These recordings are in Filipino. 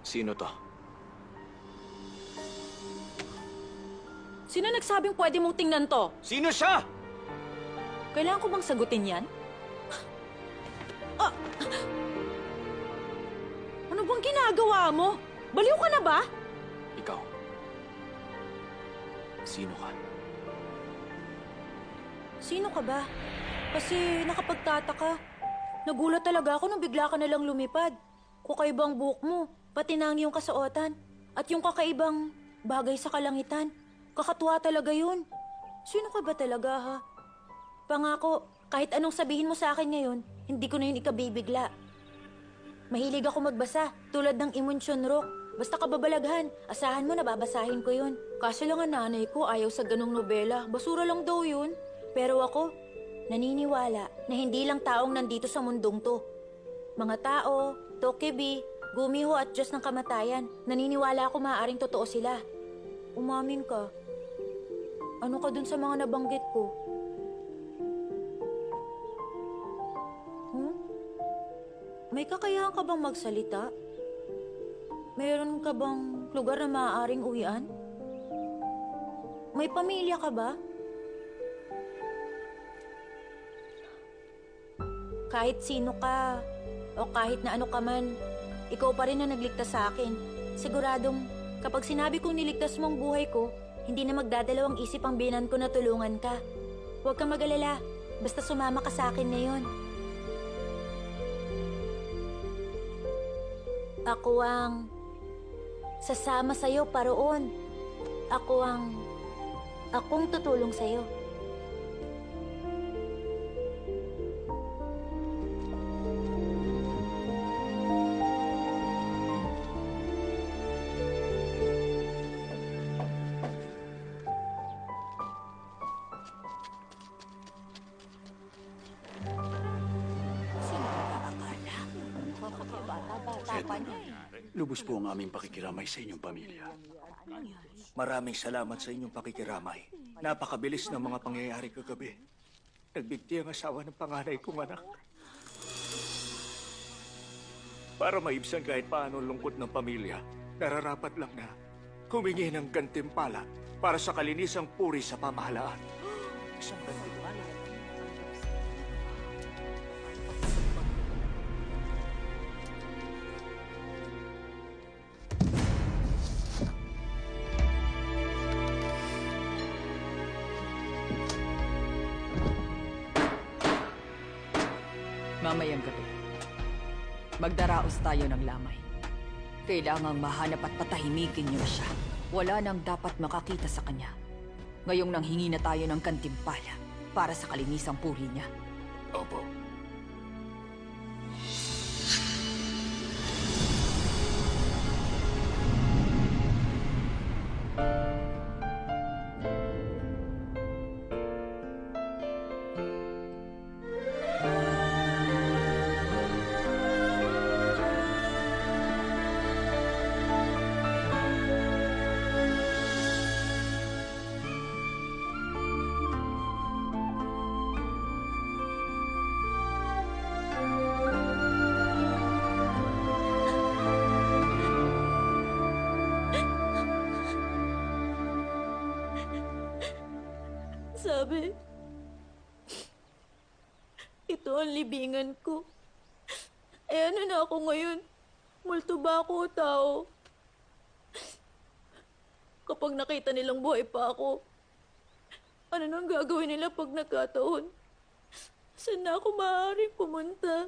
Sino to? Sino nagsabing pwede mong tingnan to? Sino siya? Kailangan ko bang sagutin yan? Ah! Ano bang ginagawa mo? Baliw ka na ba? Ikaw. Sino ka? Sino ka ba? Kasi nakapagtataka. Nagulat talaga ako nung bigla ka nalang lumipad. Kakaibang buhok mo, pati na ang iyong kasuotan. At yung kakaibang bagay sa kalangitan. Kakatuwa talaga yun. Sino ka ba talaga, ha? Pangako, kahit anong sabihin mo sa akin ngayon, hindi ko na yun ikabibigla. Mahilig ako magbasa, tulad ng Imonsyon Rock. Basta kababalaghan, asahan mo na babasahin ko yun. Kaso lang ang nanay ko ayaw sa ganong nobela. Basura lang daw yun. Pero ako, naniniwala na hindi lang taong nandito sa mundong to. Mga tao, tokebi, gumiho at Diyos ng kamatayan. Naniniwala ako maaaring totoo sila. Umamin ka. Ano ka dun sa mga nabanggit ko? May kakayahan ka bang magsalita? Mayroon ka bang lugar na maaaring uwian? May pamilya ka ba? Kahit sino ka, o kahit na ano ka man, ikaw pa rin na nagligtas sa akin. Siguradong kapag sinabi kong niligtas mo ang buhay ko, hindi na magdadalawang isip ang binan ko na tulungan ka. Huwag kang mag-alala, basta sumama ka sa akin ngayon. Ako ang sasama sa'yo paroon. Akong tutulong sa'yo. Lubos po ang aming pakikiramay sa inyong pamilya. Maraming salamat sa inyong pakikiramay. Napakabilis ng mga pangyayari kagabi. Nagbigti ang asawa ng panganay kong anak. Para maibsan kahit paano ang lungkot ng pamilya, nararapat lang na humingi ng gantimpala para sa kalinisang puri sa pamahalaan. Isang gantimpala. Mamayang gabi, magdaraos tayo ng lamay. Kailangang mahanap at patahimikin niyo siya. Wala nang dapat makakita sa kanya. Ngayong nanghingi na tayo ng kantimpala para sa kalinisang puri niya. Opo. Sabi, ito ang libingan ko. Eh ano na ako ngayon? Multo ba ako o tao? Kapag nakita nilang buhay pa ako, ano nang gagawin nila pag nagkataon? Saan na ako maaaring pumunta?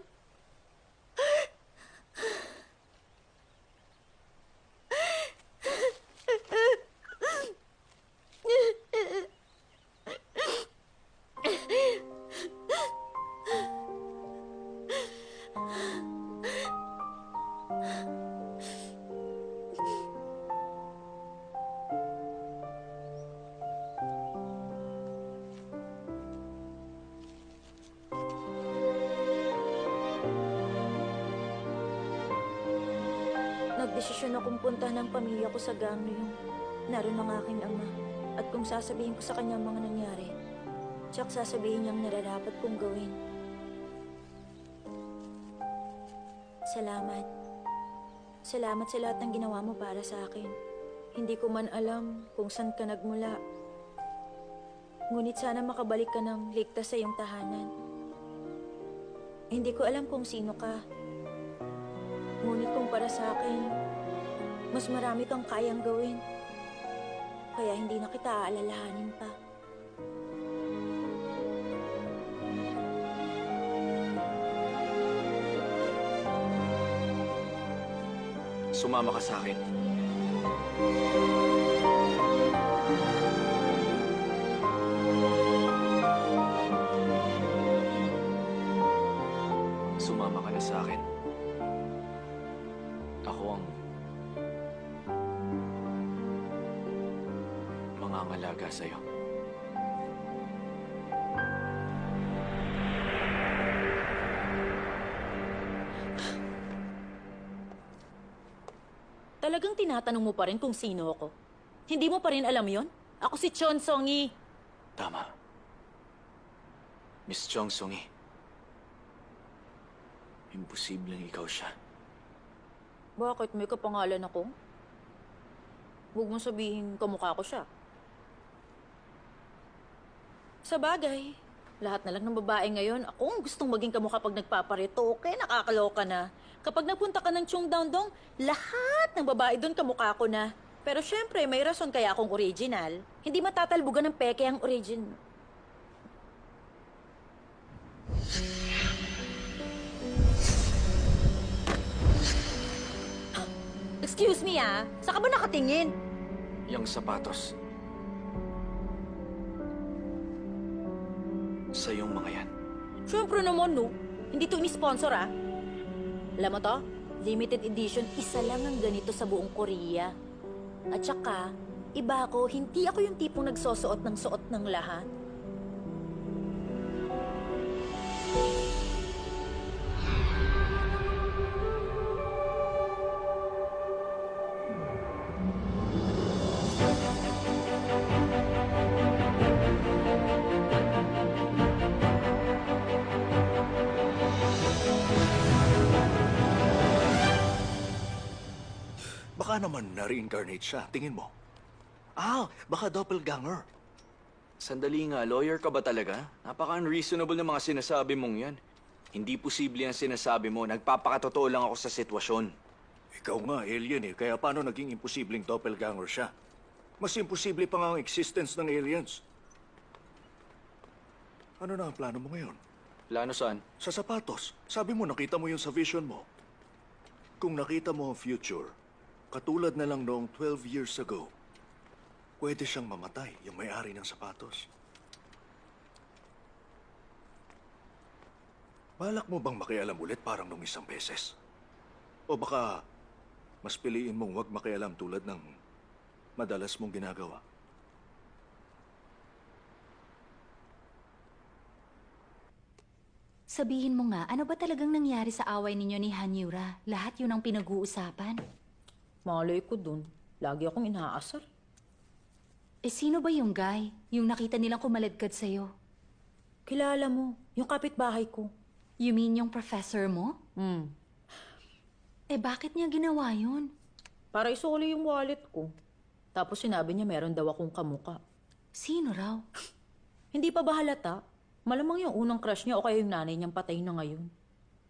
Nagdesisyon akong punta ng pamilya ko sa Gangnam. Naroon ang aking ama. At kung sasabihin ko sa kanya ang mga nangyari, tsak sasabihin niyang nararapat kong gawin. Salamat. Salamat sa lahat ng ginawa mo para sa akin. Hindi ko man alam kung saan ka nagmula. Ngunit sana makabalik ka ng ligtas sa iyong tahanan. Hindi ko alam kung sino ka. Ngunit kung para sa akin, mas marami kang kayang gawin. Kaya hindi na kita aalalahanin pa. Sumama ka sa akin. Sumama ka na sa akin. Ako ang mangangalaga sa'yo. Talagang tinatanong mo pa rin kung sino ako. Hindi mo pa rin alam yon? Ako si Chon Song-yi. Tama. Miss Chong Song-yi. Imposibleng ikaw siya. Bakit? May kapangalan ako? Huwag mo sabihin kamukha ko siya. Sa bagay, lahat na lang ng babae ngayon, ako ang gustong maging kamukha pag nagpaparito. Okay, nakakaloka na. Kapag napunta ka ng Cheongdam-dong, lahat ng babae doon kamukha ko na. Pero syempre, may rason kaya akong original. Hindi matatalbugan ng peke ang origin. Excuse me saan ka ba nakatingin? Yang sapatos. Sa iyong mga yan. Syempre naman, no. Hindi to ini-sponsor, Alam mo to? Limited edition, isa lang ang ganito sa buong Korea. At saka, iba ako, hindi ako yung tipong nagsosuot ng suot ng lahat. Baka naman na-reincarnate siya. Tingin mo. Baka doppelganger. Sandali nga, lawyer ka ba talaga? Napaka-unreasonable ng mga sinasabi mong yan. Hindi posible ang sinasabi mo. Nagpapakatotoo lang ako sa sitwasyon. Ikaw nga, alien Kaya paano naging imposibleng doppelganger siya? Mas imposible pa nga ang existence ng aliens. Ano na ang plano mo ngayon? Plano saan? Sa sapatos. Sabi mo, nakita mo yun sa vision mo. Kung nakita mo ang future, katulad na lang noong 12 years ago, pwede siyang mamatay, yung may-ari ng sapatos. Balak mo bang makialam ulit parang nung isang beses? O baka mas piliin mong huwag makialam tulad ng madalas mong ginagawa? Sabihin mo nga, ano ba talagang nangyari sa away ninyo ni Hanyura? Lahat yun ang pinag-uusapan. Malay ko dun. Lagi akong inaasar. Sino ba yung guy? Yung nakita nilang kumaladkad sa'yo? Kilala mo, yung kapitbahay ko. You mean yung professor mo? Bakit niya ginawa yun? Para isuli yung wallet ko. Tapos sinabi niya meron daw akong kamuka. Sino raw? Hindi pa ba halata? Malamang yung unang crush niya o kaya yung nanay niyang patay na ngayon.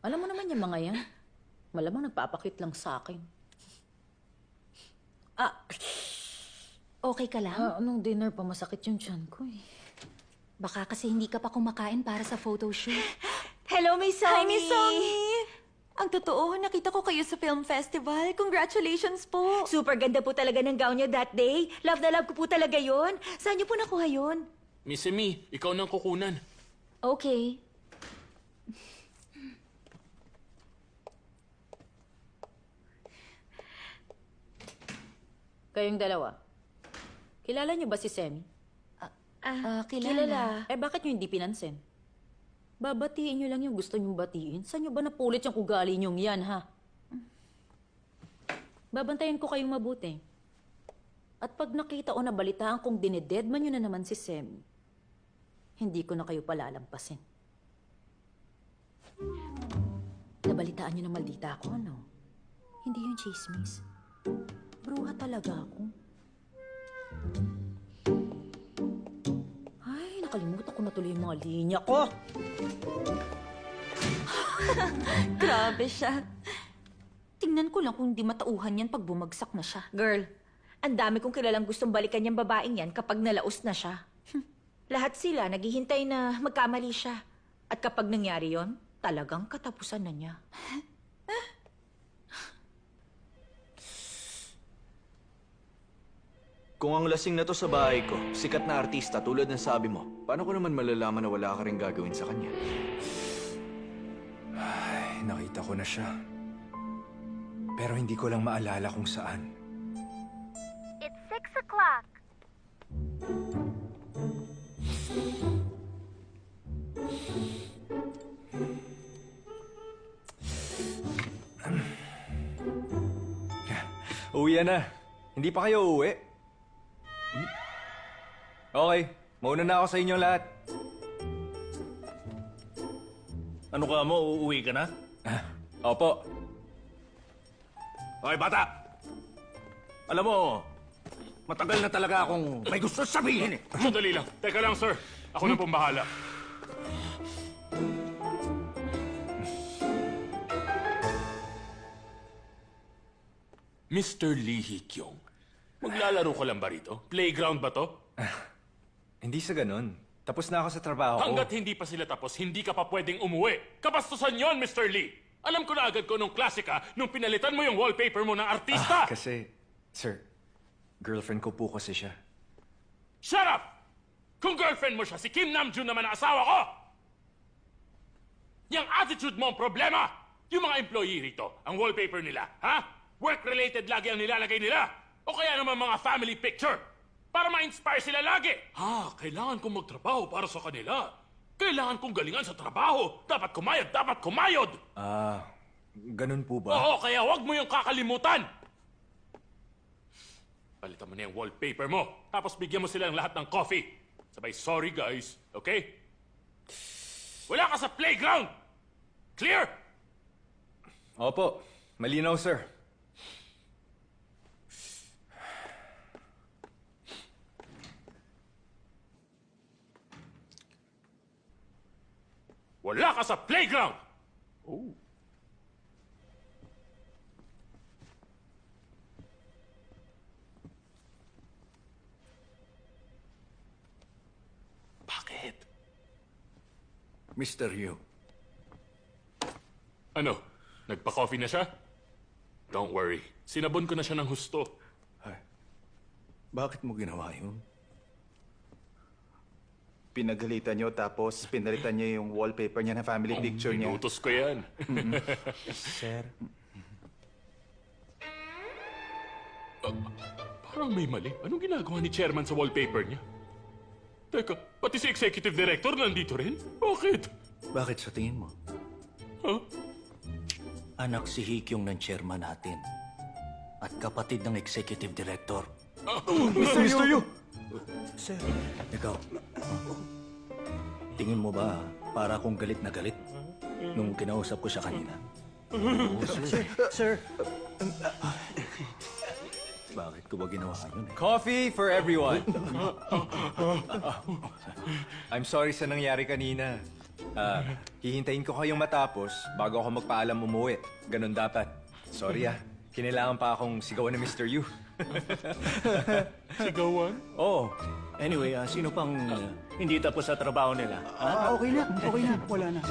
Alam mo naman yung mga yan. Malamang nagpapakit lang sa akin. Okay ka lang? Anong dinner pa masakit yung tiyan ko Baka kasi hindi ka pa kumakain para sa photoshoot. Hello, Miss Songy! Hi, Miss Songy! Ang totoo, nakita ko kayo sa film festival. Congratulations po! Super ganda po talaga ng gown niyo that day. Love na love ko po talaga yon. Saan niyo po nakuha yon? Miss Emi, ikaw nang kukunan. Okay. Kayong dalawa. Kilala niyo ba si Semi? Kilala. Bakit niyo hindi pinansin? Babatiin niyo lang yung gusto niyong batiin. Saan niyo ba napulit yung ugali niyong yan, ha? Babantayan ko kayong mabuti. At pag nakita o nabalitaan kong dinededman niyo na naman si Semi, hindi ko na kayo palalampasin. Nabalitaan niyo na maldita ako, ano? Hindi yung chismis. Bruha talaga ako. Ay, nakalimutan ko na tuloy yung mga linya ko. Grabe siya. Tingnan ko lang kung hindi matauhan yan pag bumagsak na siya. Girl, ang dami kong kilalang gustong balikan yung babaeng yan kapag nalaos na siya. Lahat sila naghihintay na magkamali siya. At kapag nangyari yon, talagang katapusan na niya. Kung ang lasing na to sa bahay ko, sikat na artista tulad ng sabi mo, paano ko naman malalaman na wala ka rin gagawin sa kanya? Ay, nakita ko na siya. Pero hindi ko lang maalala kung saan. It's 6 o'clock. Uwi na. Hindi pa kayo uuwi? Okay, mauna na ako sa inyong lahat. Ano ka mo? Uuwi ka na? Opo. Hoy, bata! Alam mo, matagal na talaga akong may gusto sabihin eh. Sandali lang. Teka lang, sir. Ako na pong bahala. Mr. Lee Hee-kyung, maglalaro ka lang ba rito? Playground ba to? Hindi sa ganun. Tapos na ako sa trabaho ko. Hanggat hindi pa sila tapos, hindi ka pa pwedeng umuwi. Kabastusan yon, Mr. Lee! Alam ko na agad kung anong klase ka nung pinalitan mo yung wallpaper mo ng artista! Kasi, sir, girlfriend ko po kasi siya. Shut up! Kung girlfriend mo siya, si Kim Namjoon naman ang asawa ko! Yang attitude mo ang problema! Yung mga employee rito, ang wallpaper nila, ha? Work-related lagi ang nilalagay nila. O kaya naman mga family picture. Para ma-inspire sila lagi. Ha, kailangan kong magtrabaho para sa kanila. Kailangan kong galingan sa trabaho. Dapat kumayod. Ganun po ba? Oo, kaya wag mo yung kakalimutan. Palitan mo na yung wallpaper mo. Tapos bigyan mo sila ng lahat ng coffee. Sabay, sorry guys, okay? Wala ka sa playground! Clear? Opo, malinaw, sir. Wala ka sa playground! Oh. Bakit? Mr. Yu, Ano? Nagpa-coffee na siya? Don't worry. Sinabon ko na siya ng husto. bakit mo ginawa yun? Pinagalitan niyo tapos pinalitan niya yung wallpaper niya na family picture niya. Pinutos ko yan. Sir? Parang may mali. Anong ginagawa ni chairman sa wallpaper niya? Teka, pati si executive director nandito rin? Bakit? Bakit sa tingin mo? Huh? Anak si Hee-kyung ng chairman natin. At kapatid ng executive director. Mr. Yu! Sir. Ikaw. Tingin mo ba para akong galit na galit nung kinausap ko siya kanina? Sir. Bakit ko ba ginawa yun eh? Coffee for everyone! I'm sorry sa nangyari kanina. Hihintayin ko kayong matapos bago ako magpaalam umuwi. Ganon dapat. Sorry kinailangan pa akong sigawan ni Mr. Yu. Sigawan? Oo. Anyway, sino pang hindi tapos sa trabaho nila? Okay na. Wala na.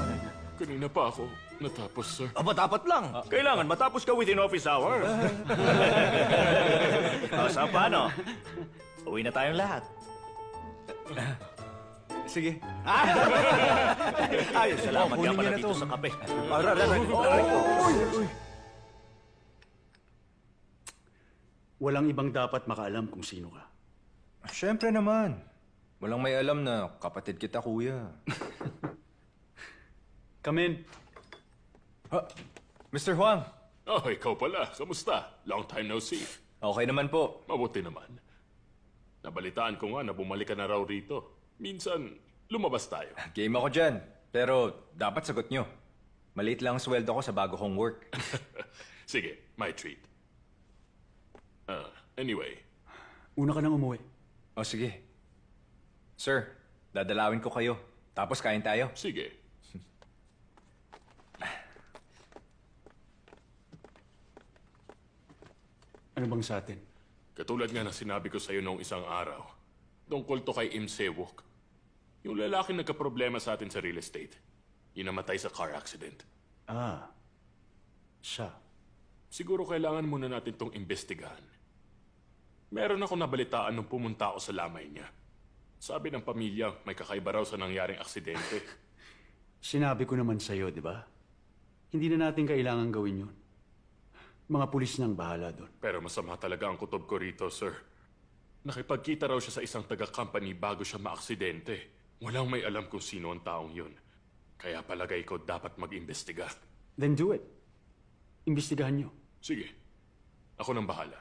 Kanina pa ako natapos, sir. Aba, dapat lang. Kailangan matapos ka within office hours. So, paano? Uwi na tayong lahat. Sige. Ay, salamat kunin ka pala niyo na dito to. sa kape. Walang ibang dapat makaalam kung sino ka. Siyempre naman. Walang may alam na kapatid kita, kuya. Come in. Mr. Huang. Oh, ikaw pala. Kamusta? Long time no see. Okay naman po. Mabuti naman. Nabalitaan ko nga na bumalik ka na raw rito. Minsan, lumabas tayo. Game ako dyan. Pero dapat sagot nyo. Maliit lang ang sweldo ko sa bago kong work. Sige, my treat. Anyway, Una ka nang umuwi. O sige. Sir, dadalawin ko kayo. Tapos kain tayo. sige. Ano bang sa atin? Katulad nga ng sinabi ko sa'yo noong isang araw, tungkol to kay Im Sewok. Yung lalaki nagka-problema sa atin sa real estate. Yung namatay sa car accident. Ah, siya. Siguro kailangan muna natin tong imbestigahan. Meron ako nabalitaan nung pumunta ako sa lamay niya. Sabi ng pamilya, may kakaiba raw sa nangyaring aksidente. Sinabi ko naman sa'yo, di ba? Hindi na natin kailangan gawin yun. Mga pulis nang bahala doon. Pero masama talaga ang kutob ko rito, sir. Nakipagkita raw siya sa isang taga-company bago siya maaksidente. Walang may alam kung sino ang taong yun. Kaya palagay ko dapat mag-imbestiga. Then do it. Imbestigahan nyo. Sige. Ako nang bahala.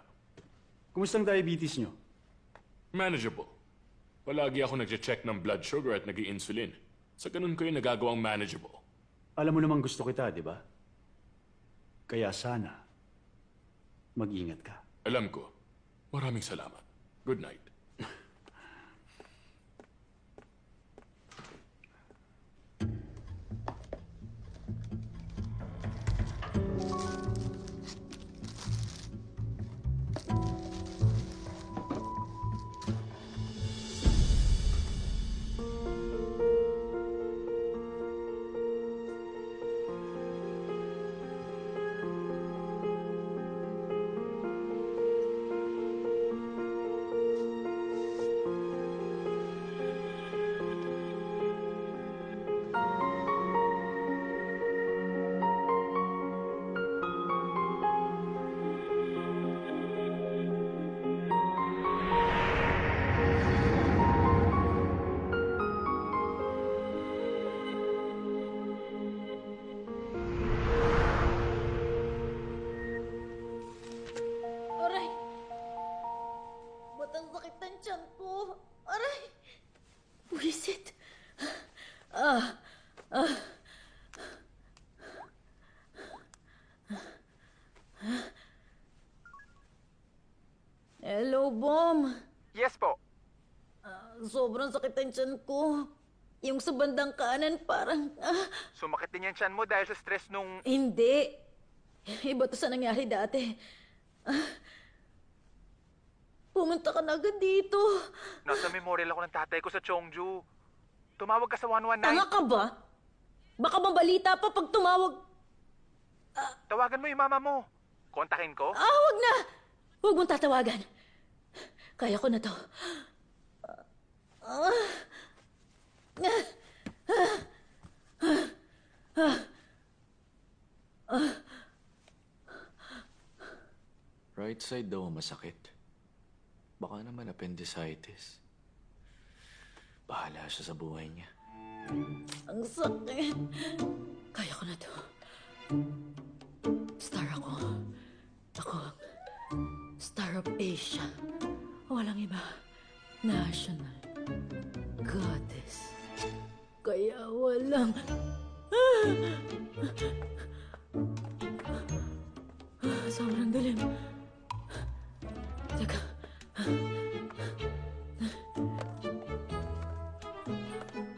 Kumusta ang diabetes nyo? Manageable. Palagi ako nagche-check ng blood sugar at nag-i-insulin. Sa ganun ko yung nagagawang manageable. Alam mo namang gusto kita, di ba? Kaya sana, mag-ingat ka. Alam ko. Maraming salamat. Good night. Aray! Ba't ang sakit ng tiyan ko? Aray! Buwisit! Hello, Bom. Yes po. Sobrang sakit ng tiyan ko. Yung sa bandang kanan parang... Sumakit din yung tiyan mo dahil sa stress nung... Hindi. Iba to sa nangyari dati. Pumunta ka na agad dito. Nasa memorial ako ng tatay ko sa Chongju. Tumawag ka sa 119. Tanga ka ba? Baka mabalita pa pag tumawag. Tawagan mo yung mama mo. Kontakin ko? Wag na! Huwag mong tatawagan. Kaya ko na to. Right side daw ang masakit. Baka naman appendicitis. Bahala siya sa buhay niya. Ang sakit. Kaya ko na to. Star ako. Ako ang Star of Asia. Walang iba. National Goddess. Kaya walang... Sobrang dilim. Teka.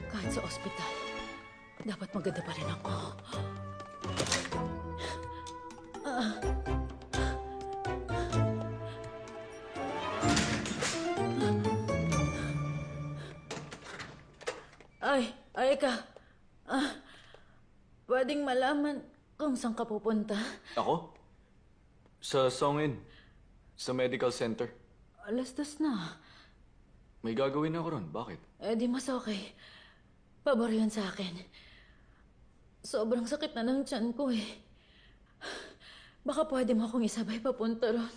Kahit sa ospital, dapat maganda pa rin ako. Ay ka. Pwedeng malaman kung saan ka pupunta? Ako? Sa Songin. Sa medical center. 2:00 na. May gagawin ako ron. Bakit? Di mas okay. Pabor yun sa akin. Sobrang sakit na ng tiyan ko eh. Baka pwede mo akong isabay papunta ron.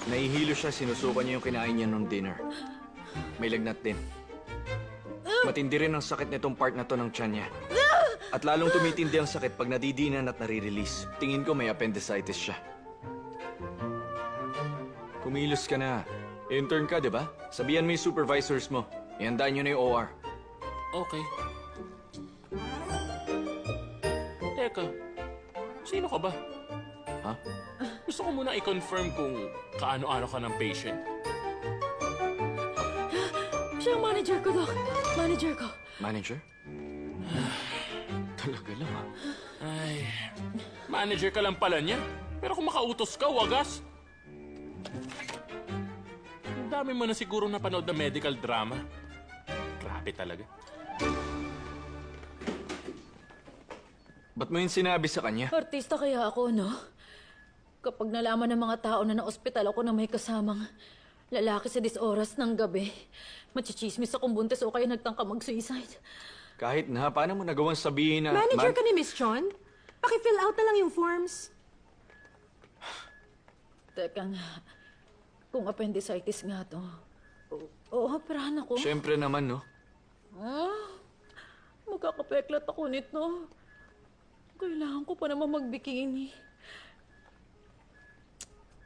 Nahihilo siya, sinusukan niya yung kinain niya nung dinner. May lagnat din. Matindi rin ang sakit nitong part na to ng tiyan niya. At lalong tumitindi ang sakit pag nadidinan at nare-release. Tingin ko may appendicitis siya. Kumilos ka na. Intern ka, di ba? Sabihan mo yung supervisors mo. Ihandaan nyo na yung OR. Okay. Teka, sino ka ba? Ha? Gusto ko muna i-confirm kung kaano-ano ka ng patient. Siya ang manager ko, Doc. Manager ko. Manager? Talaga lang, ha? Ay, manager ka lang pala niya. Pero kung makautos ka, wagas. Ang dami mo na siguro napanood na medical drama. Grabe talaga. Ba't mo yun sinabi sa kanya? Artista kaya ako, no? Kapag nalaman ng mga tao na na-ospital ako na may kasamang lalaki sa oras ng gabi, machichismis akong buntis o kaya nagtangka mag-suicide. Kahit na, paano mo nagawang sabihin na... Manager ka ni Miss Chon? Paki-fill out na lang yung forms. Teka nga, kung appendicitis nga to, operahan ako. Siyempre naman, no? Magkakapeklat ako nito. Kailangan ko pa naman magbikini.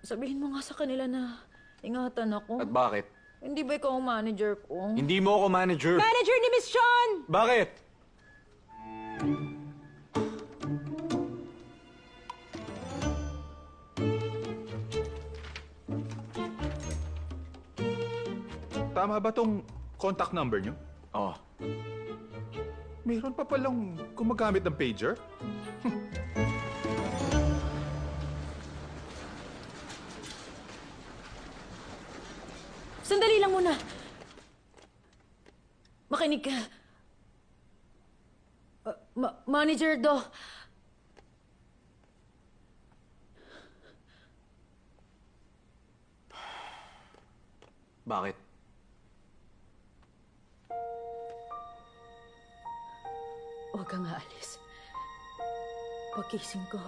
Sabihin mo nga sa kanila na ingatan ako. At bakit? Hindi ba ikaw ang manager ko? Hindi mo ako manager. Manager ni Miss Chon! Bakit? Tama ba tong contact number nyo? Oo. Mayroon pa palang gumagamit ng pager? Sandali lang muna. Makinig ka. Manager Do. Bakit? Huwag kang aalis. Pagkising ko,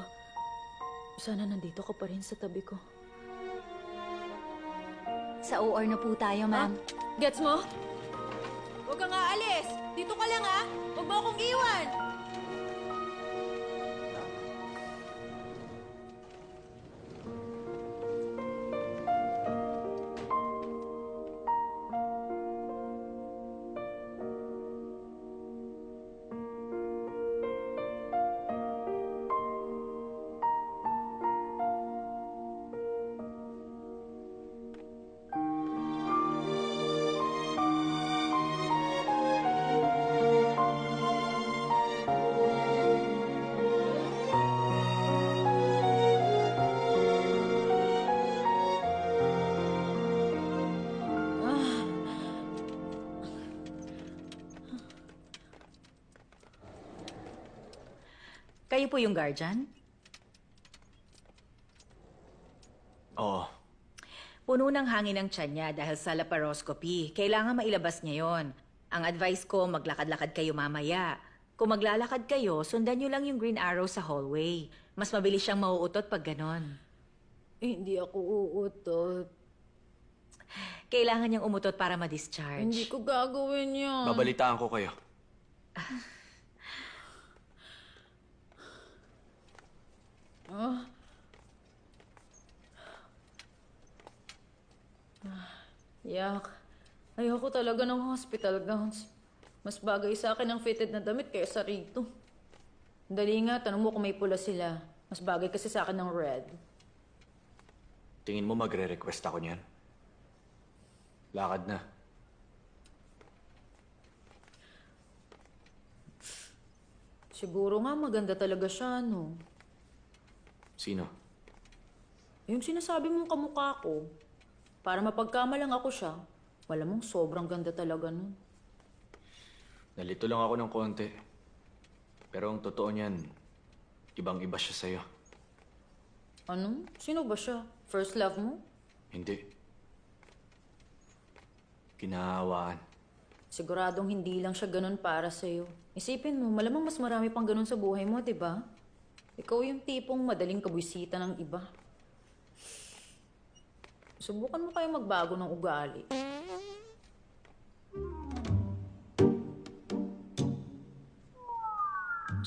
sana nandito ka pa rin sa tabi ko. Sa OR na po tayo, ma'am. Gets mo? Huwag kang aalis! Dito ka lang, ha? Huwag mo akong iwan! Kayo po yung guardian? Oo. Puno ng hangin ang tiyan niya dahil sa laparoscopy. Kailangan mailabas niya yon. Ang advice ko, maglakad-lakad kayo mamaya. Kung maglalakad kayo, sundan niyo lang yung green arrow sa hallway. Mas mabilis siyang mauutot pag ganon. Hindi ako uutot. Kailangan niyang umutot para ma-discharge. Hindi ko gagawin yun. Babalitaan ko kayo. Yak. Ayoko talaga ng hospital gowns. Mas bagay sa akin ang fitted na damit kaysa rito. Dali nga, tanong mo kung may pula sila. Mas bagay kasi sa akin ng red. Tingin mo magre-request ako niyan? Lakad na. Siguro nga maganda talaga siya, no? Sino? Yung sinasabi mong kamukha ko, para mapagkamalang ako siya, wala mong sobrang ganda talaga nun. Nalito lang ako ng konti. Pero ang totoo niyan, ibang-iba siya sa'yo. Ano? Sino ba siya? First love mo? Hindi. Kinahawaan. Siguradong hindi lang siya ganun para sa'yo. Isipin mo, malamang mas marami pang ganun sa buhay mo, di ba? Ikaw yung tipong madaling kabwisita ng iba. Subukan mo kayo magbago ng ugali.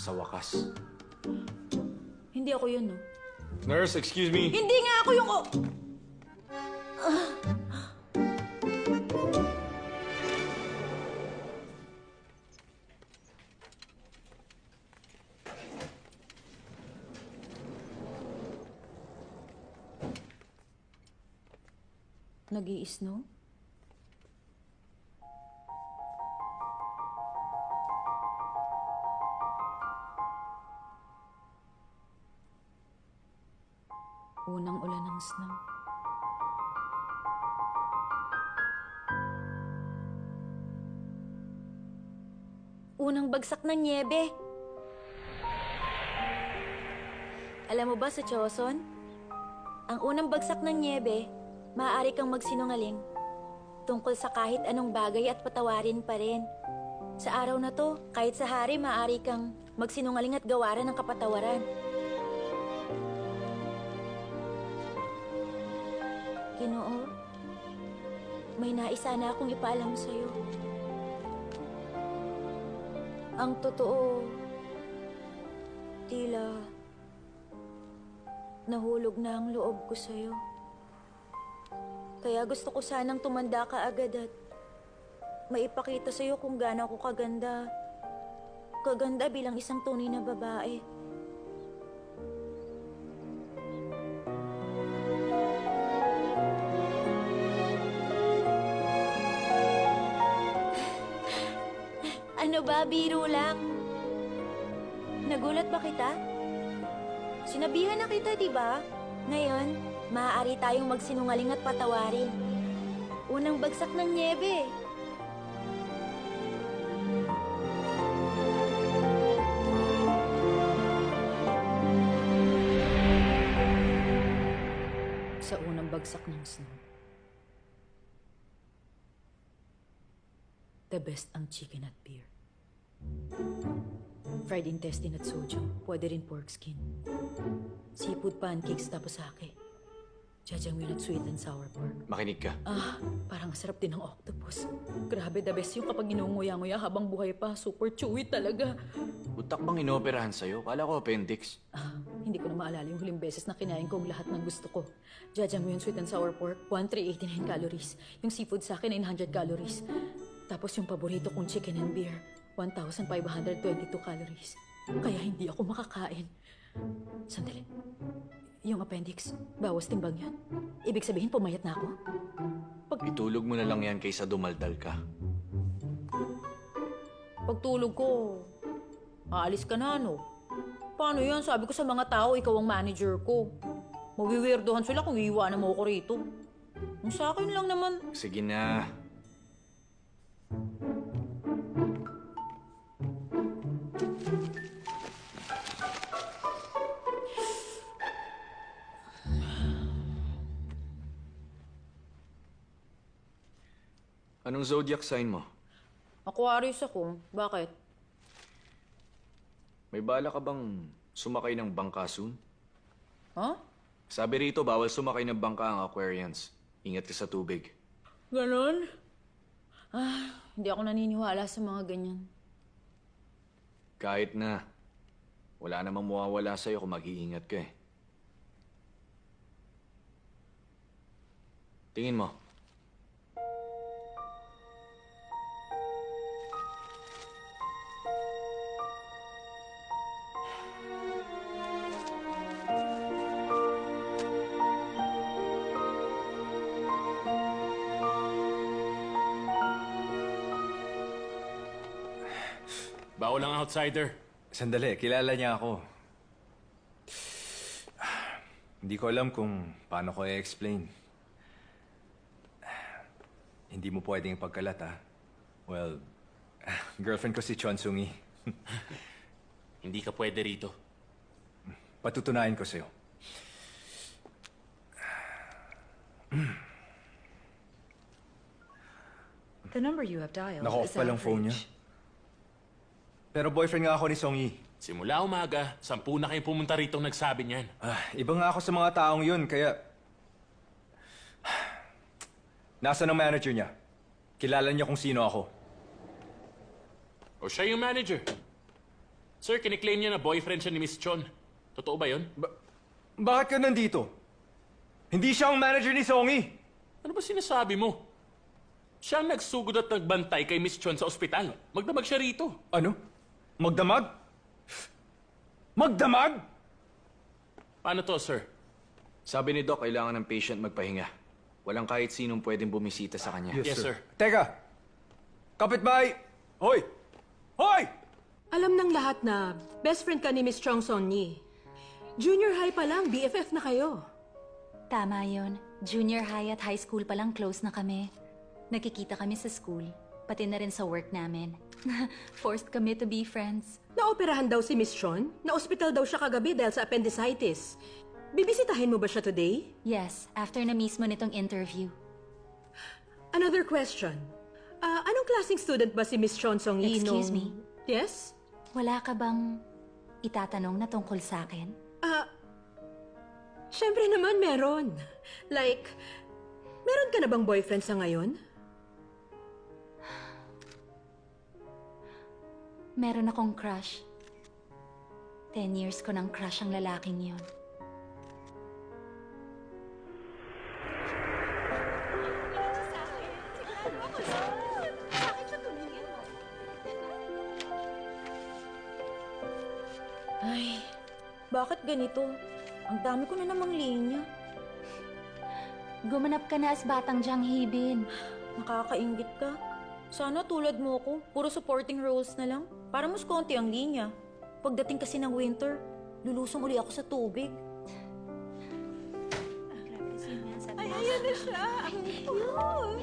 Sa wakas. Hindi ako yun, no? Nurse, excuse me. Hindi nga ako yung... Nag-i-snow? Unang ulan ng snow. Unang bagsak ng niebe. Alam mo ba sa Choson? Ang unang bagsak ng niebe, maaari kang magsinungaling tungkol sa kahit anong bagay at patawarin pa rin. Sa araw na to, kahit sa hari, maaari kang magsinungaling at gawaran ng kapatawaran. Ginoo, may naisa na akong ipaalam sa'yo. Ang totoo, tila nahulog na ang loob ko sa'yo. Kaya gusto ko sanang tumanda ka agad at maipakita sa'yo kung gaano ako kaganda. Kaganda bilang isang tunay na babae. Ano ba, biro lang? Nagulat ba kita? Sinabihan na kita, di ba? Ngayon, maaari tayong magsinungaling at patawarin. Unang bagsak ng niebe. Sa unang bagsak ng snow, the best ang chicken at beer. Fried intestine at soju. Pwede rin pork skin. Seafood pancakes tapos sake. Jajangmyeon at sweet and sour pork. Makinig ka. Parang sarap din ng octopus. Grabe, the best yung kapag inunguya-nguya habang buhay pa. Super chewy talaga. Utak bang inoperahan sa'yo? Kala ko appendix. Hindi ko na maalala yung huling beses na kinain kong lahat ng gusto ko. Jajangmyeon sweet and sour pork, 1,389 calories. Yung seafood sa akin, 900 calories. Tapos yung paborito kong chicken and beer, 1,522 calories. Kaya hindi ako makakain. Sandali. Yung appendix, bawas timbang yan. Ibig sabihin, pumayat na ako? Itulog mo na lang yan kaysa dumaldal ka. Pagtulog ko, aalis ka na, no? Paano yan? Sabi ko sa mga tao, ikaw ang manager ko. Mawiwirdohan sila kung iiwanan mo ako rito. Ang sa akin lang naman. Sige na. Anong zodiac sign mo? Aquarius ako. Bakit? May bala ka bang sumakay ng bangka soon? Huh? Sabi rito, bawal sumakay ng bangka ang Aquarians. Ingat ka sa tubig. Ganon? Hindi ako naniniwala sa mga ganyan. Kahit na, wala namang mawawala sa'yo kung mag-iingat ka eh. Tingin mo. Bawal ang outsider. Sandali, kilala niya ako. Hindi ko alam kung paano ko i-explain. Hindi mo pwedeng ipagkalat, ha? Well, girlfriend ko si Chon Sung-yi. Hindi ka pwede rito. Patutunayan ko sa'yo. The number you have dialed Naka-off is pa lang phone niya. Pero boyfriend nga ako ni Song-yi. Simula umaga, 10 na kayong pumunta rito nagsabi niyan. Iba nga ako sa mga taong yun, kaya... Nasaan ang manager niya? Kilala niya kung sino ako. O siya yung manager. Sir, kiniklaim niya na boyfriend siya ni Miss Chon. Totoo ba yun? Bakit ka nandito? Hindi siya ang manager ni Song-yi. Ano ba sinasabi mo? Siya ang nagsugod at nagbantay kay Miss Chon sa ospital. Magdamag siya rito. Ano? Magdamag? Magdamag? Paano to, sir? Sabi ni Doc, kailangan ng patient magpahinga. Walang kahit sinong pwedeng bumisita sa kanya. Yes, sir. Teka! Kapitbahay! Hoy! Hoy! Alam ng lahat na best friend ka ni Miss Chong Son-yi. Junior high pa lang, BFF na kayo. Tama yon. Junior high at high school pa lang close na kami. Nakikita kami sa school, pati na rin sa work namin. Forced kami to be friends. Naoperahan daw si Miss Chon. Na-ospital daw siya kagabi dahil sa appendicitis. Bibisitahin mo ba siya today? Yes, after na mismo nitong interview. Another question. Anong klaseng student ba si Miss Chon Song-yi Excuse nung- me? Yes? Wala ka bang itatanong na tungkol sa akin? Siyempre naman meron. Like, meron ka na bang boyfriend sa ngayon? Meron akong crush. 10 years ko ng crush ang lalaking yon. Ay, bakit ganito? Ang dami ko na namang linya. Gumanap ka na as batang Jang Hee-bin. Nakakaingit ka. Sana tulad mo ko, puro supporting roles na lang. Para mas konti ang linya. Pagdating kasi ng winter, lulusong uli ako sa tubig. Ay, ayan na siya! Ang cute!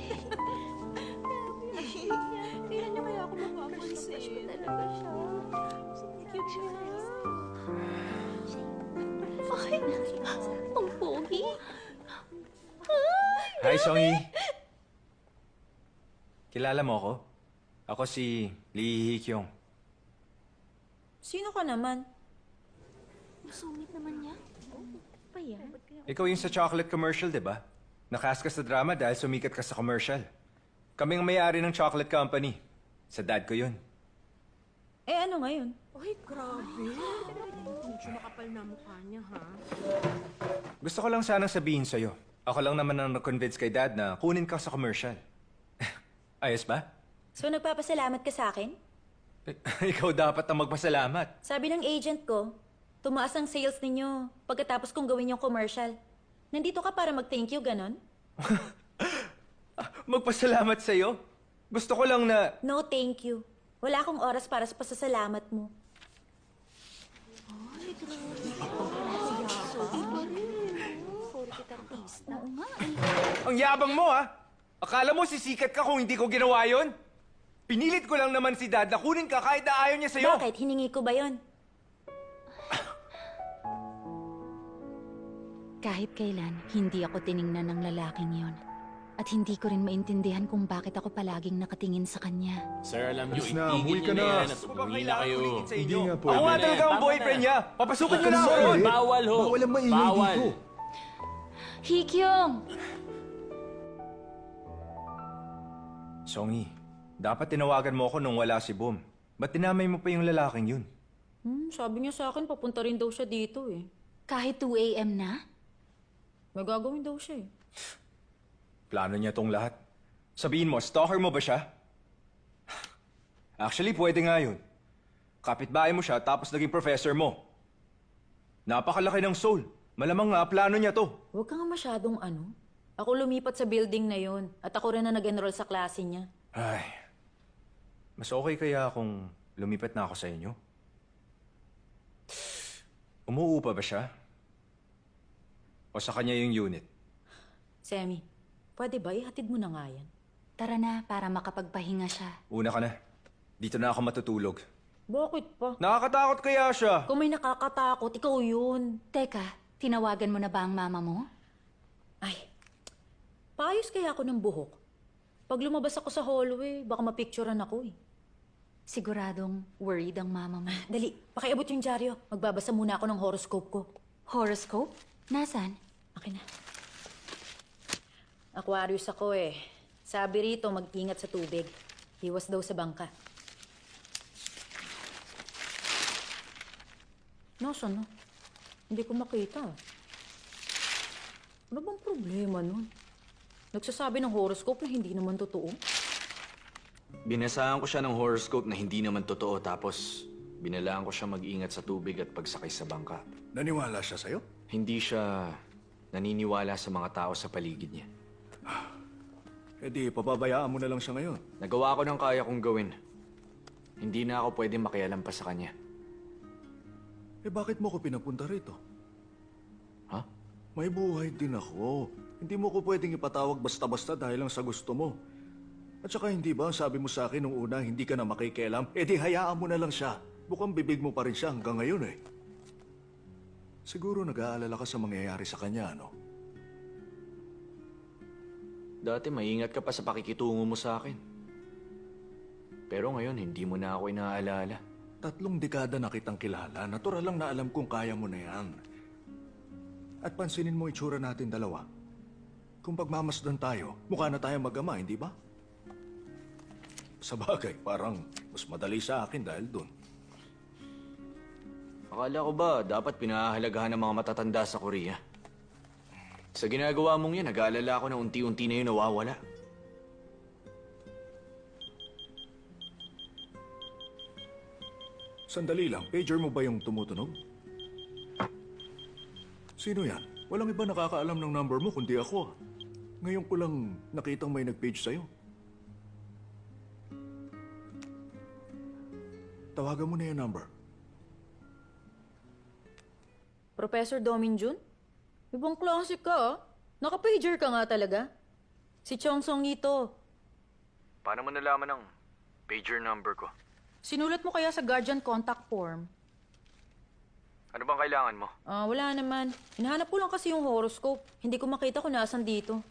Kailan niya kaya ako mapapansin? Crush ko talaga siya. Cute siya. Ay, ang pogi. Hi, Song-yi. Kilala mo ako? Ako si Lee Hee-kyung. Sino ka naman? Masungit naman niya. Pa yan? Ikaw yung sa chocolate commercial, di ba? Nakas ka sa drama dahil sumikat ka sa commercial. Kami ang may-ari ng chocolate company. Sa dad ko yun. Eh, ano ngayon? Ay, grabe. Medyo makapal na mukha niya, ha? Gusto ko lang sanang sabihin sa'yo. Ako lang naman ang na-convince kay dad na kunin ka sa commercial. Ayos ba? So, nagpapasalamat ka sa akin? Ikaw dapat ang magpasalamat. Sabi ng agent ko, tumaas ang sales ninyo pagkatapos kong gawin yung commercial. Nandito ka para mag-thank you, ganon? Magpasalamat sa'yo? Gusto ko lang na... No, thank you. Wala akong oras para sa pasasalamat mo. Ang yabang mo, ha? Akala mo sisikat ka kung hindi ko ginawa yon? Pinilit ko lang naman si Dad na kunin ka kahit na ayaw niya sa'yo. Bakit? Hiningi ko ba yon? Kahit kailan, hindi ako tiningnan ng lalaking yon. At hindi ko rin maintindihan kung bakit ako palaging nakatingin sa kanya. Sir, alam niyo, Yes na, itigil umuwi ka niyo na na. yan at umuwi na kayo. Hindi nga Ako pwede. nga talaga ang Tama boyfriend na. niya. Papasukin niyo na ako Sir, ron. bawal ho. Bawal ang maingay Bawal. dito. Hee-kyung! Songy, dapat tinawagan mo ako nung wala si Boom. Ba't dinamay mo pa yung lalaking yun? Sabi niya sa akin, papunta rin daw siya dito eh. Kahit 2 a.m. na? May gagawin daw siya eh. Plano niya tong lahat. Sabihin mo, stalker mo ba siya? Actually, pwede nga yun. Kapitbahay mo siya tapos naging professor mo. Napakalaki ng soul. Malamang nga, plano niya to. Huwag ka nga masyadong ano. Ako lumipat sa building na yon at ako rin na nag-enroll sa klase niya. Ay, mas okay kaya kung lumipat na ako sa inyo? Umuupa ba siya? O sa kanya yung unit? Semi, pwede ba ihatid mo na nga yan? Tara na, para makapagpahinga siya. Una ka na. Dito na ako matutulog. Bakit pa? Nakakatakot kaya siya? Kung may nakakatakot, ikaw yun. Teka, tinawagan mo na ba ang mama mo? Ay, paayos kaya ako ng buhok. Pag lumabas ako sa hallway, baka mapicturean ako eh. Siguradong worried ang mama mo. Dali, pakiabot yung dyaryo. Magbabasa muna ako ng horoscope ko. Horoscope? Nasaan? Akin na. Aquarius ako eh. Sabi rito, mag-ingat sa tubig. Iwas daw sa bangka. Nasaan na? Hindi ko makita. Ano bang problema nun? Nagsasabi ng horoscope na hindi naman totoo? Binasahan ko siya ng horoscope na hindi naman totoo tapos binalaan ko siya mag-ingat sa tubig at pagsakay sa bangka. Naniwala siya sa'yo? Hindi siya naniniwala sa mga tao sa paligid niya. Eh di, pababayaan mo na lang siya ngayon. Nagawa ko ng kaya kong gawin. Hindi na ako pwede makialam pa sa kanya. Eh bakit mo ko pinapunta rito? Ha? May buhay din ako. Hindi mo ko pwedeng ipatawag basta-basta dahil lang sa gusto mo. At saka hindi ba, sabi mo sa akin nung una, hindi ka na makikialam? Eh di hayaan mo na lang siya. Bukang bibig mo pa rin siya hanggang ngayon eh. Siguro nag-aalala ka sa mangyayari sa kanya, no? Dati maingat ka pa sa pakikitungo mo sa akin. Pero ngayon, hindi mo na ako inaalala. 3 dekada na kitang kilala. Natural lang na alam kong kaya mo na yan. At pansinin mo itsura natin dalawa. Kung pagmamasdan tayo, mukha na tayo mag-ama, hindi ba? Sa bagay, parang mas madali sa akin dahil dun. Akala ko ba dapat pinahahalagahan ng mga matatanda sa Korea? Sa ginagawa mong yan, nag-aalala ako na unti-unti na yun nawawala. Sandali lang, pager mo ba yung tumutunog? Sino yan? Walang iba nakakaalam ng number mo kundi ako. Ngayon ko lang nakitang may nag-page sa'yo. Tawagan mo na yung number. Professor Dominjun? Ibang klase ka, ah. Naka-pager ka nga talaga. Si Chong Song nito. Paano mo nalaman ang pager number ko? Sinulat mo kaya sa Guardian Contact Form? Ano bang kailangan mo? Wala naman. Hinahanap ko lang kasi yung horoscope. Hindi ko makita kung nasan dito.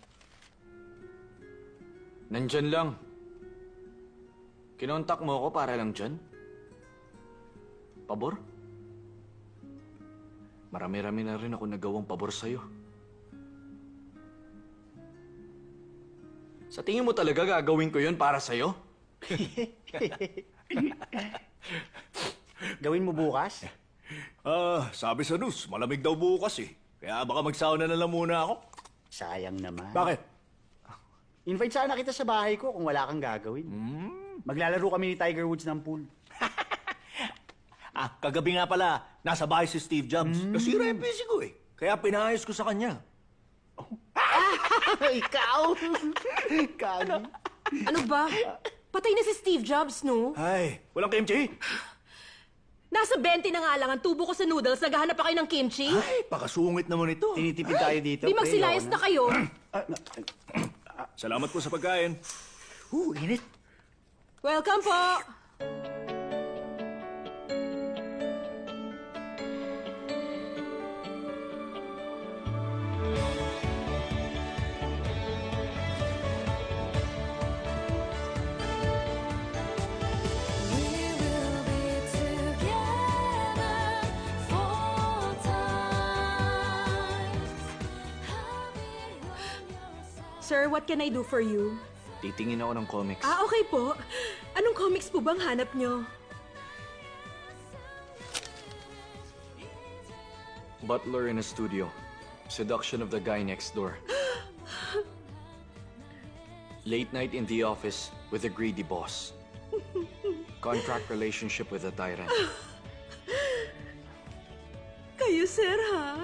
Nandyan lang. Kinontak mo ako para lang dyan? Pabor? Marami-rami na rin ako nagawang pabor sa'yo. Sa tingin mo talaga gagawin ko yun para sa'yo? Gawin mo bukas? Sabi sa news, malamig daw bukas eh. Kaya baka magsauna na lang muna ako. Sayang naman. Bakit? Invite sana kita sa bahay ko kung wala kang gagawin. Maglalaro kami ni Tiger Woods ng pool. Kagabi nga pala, nasa bahay si Steve Jobs. Nasira yung PC ko eh. Kaya pinayos ko sa kanya. Ikaw! Kagi. Ano ba? Patay na si Steve Jobs, no? Ay, walang kimchi? Nasa 20 na nga lang ang tubo ko sa noodles. Naghahanap pa kayo ng kimchi? Ay, pakasungit naman ito. Tinitipid tayo dito. Di pre, magsilayas ayoko na kayo. Salamat po sa pagkain. Init. Welcome po! Sir, what can I do for you? Titingin ako ng comics. Okay po. Anong comics po bang hanap nyo? Butler in a studio. Seduction of the guy next door. Late night in the office with a greedy boss. Contract relationship with a tyrant. Kayo, sir, ha?